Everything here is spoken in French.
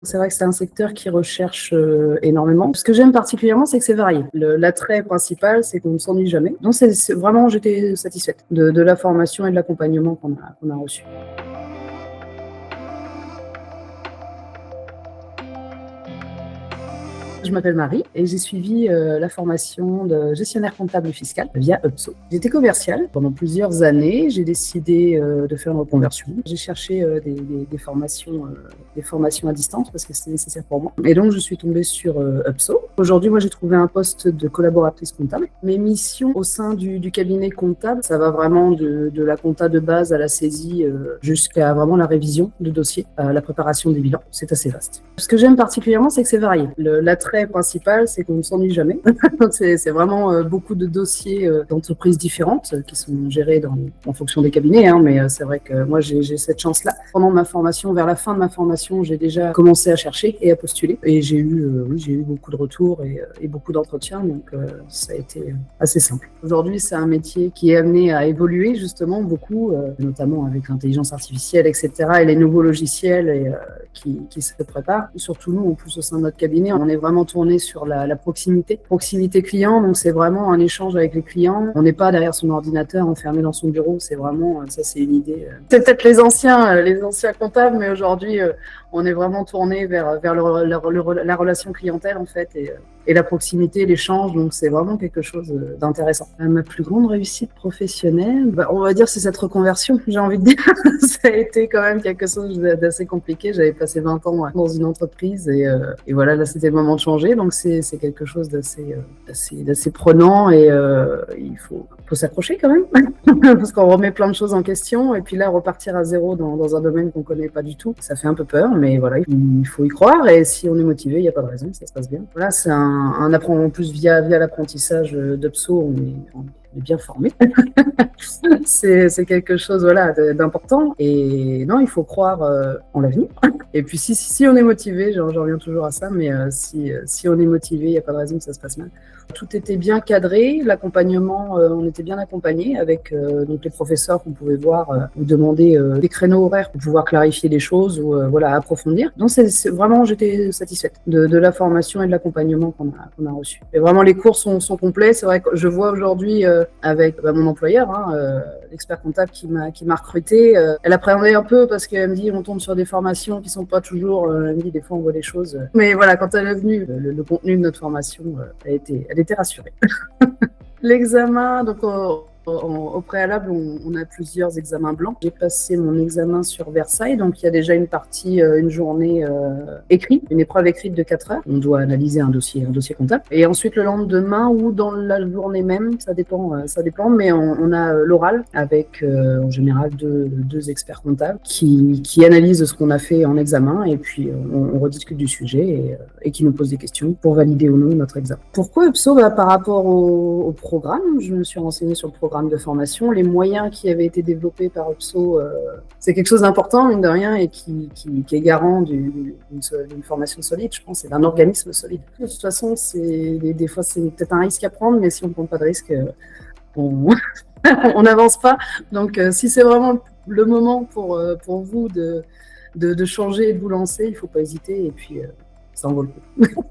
C'est vrai que c'est un secteur qui recherche énormément. Ce que j'aime particulièrement, c'est que c'est varié. L'attrait principal, c'est qu'on ne s'ennuie jamais. Donc, vraiment, j'étais satisfaite de la formation et de l'accompagnement qu'on a reçu. Je m'appelle Marie et j'ai suivi la formation de gestionnaire comptable et fiscal via UPSO. J'étais commerciale pendant plusieurs années. J'ai décidé de faire une reconversion. J'ai cherché des formations à distance parce que c'était nécessaire pour moi. Et donc, je suis tombée sur UPSO. Aujourd'hui, moi, j'ai trouvé un poste de collaboratrice comptable. Mes missions au sein du cabinet comptable, ça va vraiment de la compta de base à la saisie jusqu'à vraiment la révision de dossiers, la préparation des bilans. C'est assez vaste. Ce que j'aime particulièrement, c'est que c'est varié. L'attrait principal, c'est qu'on ne s'ennuie jamais. c'est vraiment beaucoup de dossiers d'entreprises différentes qui sont gérés en fonction des cabinets, hein, mais c'est vrai que moi, j'ai cette chance-là. Pendant ma formation, vers la fin de ma formation, j'ai déjà commencé à chercher et à postuler. Et j'ai eu beaucoup de retours et beaucoup d'entretiens, donc ça a été assez simple. Aujourd'hui, c'est un métier qui est amené à évoluer justement beaucoup, notamment avec l'intelligence artificielle, etc., et les nouveaux logiciels qui se préparent. Surtout nous, en plus au sein de notre cabinet, on est vraiment tourné sur la proximité client. Donc c'est vraiment un échange avec les clients. On n'est pas derrière son ordinateur enfermé dans son bureau. C'est vraiment, ça c'est une idée. C'est peut-être les anciens comptables, mais aujourd'hui on est vraiment tourné vers la relation clientèle en fait et la proximité, l'échange. Donc c'est vraiment quelque chose d'intéressant. Ma plus grande réussite professionnelle, on va dire c'est cette reconversion. J'ai envie de dire, ça a été quand même quelque chose d'assez compliqué. J'avais passé 20 ans dans une entreprise et voilà, là c'était le moment de changer. Donc c'est quelque chose d'assez prenant et il faut s'accrocher quand même parce qu'on remet plein de choses en question et puis là repartir à zéro dans un domaine qu'on connaît pas du tout, ça fait un peu peur, mais voilà, il faut y croire et si on est motivé, il n'y a pas de raison, ça se passe bien. Voilà, c'est un apprentissage en plus via l'apprentissage d'UPSO, on est bien formé. c'est quelque chose voilà, d'important et non, il faut croire en l'avenir. Et puis si on est motivé, j'en reviens toujours à ça, mais si on est motivé, il n'y a pas de raison que ça se passe mal. Tout était bien cadré, l'accompagnement, on était bien accompagné avec donc les professeurs qu'on pouvait voir ou demander des créneaux horaires pour pouvoir clarifier les choses ou voilà, approfondir. Donc vraiment, j'étais satisfaite de la formation et de l'accompagnement qu'on a reçu. Et vraiment, les cours sont complets. C'est vrai que je vois aujourd'hui avec mon employeur, l'expert comptable qui m'a recruté, elle appréhendait un peu parce qu'elle me dit on tombe sur des formations qui sont pas toujours, elle me dit des fois on voit des choses. Mais voilà, quand elle est venue, le contenu de notre formation, elle était rassurée. L'examen, donc au préalable, on a plusieurs examens blancs. J'ai passé mon examen sur Versailles, donc il y a déjà une partie, une journée écrite, une épreuve écrite de 4 heures. On doit analyser un dossier comptable. Et ensuite, le lendemain ou dans la journée même, ça dépend, mais on a l'oral avec en général deux experts comptables qui analysent ce qu'on a fait en examen et puis on rediscute du sujet et qui nous posent des questions pour valider ou non notre examen. Pourquoi UPSO? Par rapport au programme, je me suis renseignée sur le programme de formation, les moyens qui avaient été développés par UPSO, c'est quelque chose d'important, mine de rien, et qui est garant d'une formation solide, je pense, et d'un organisme solide. De toute façon, des fois, c'est peut-être un risque à prendre, mais si on ne prend pas de risque, on n'avance pas. Donc, si c'est vraiment le moment pour vous de changer et de vous lancer, il ne faut pas hésiter, et puis ça en vaut le coup.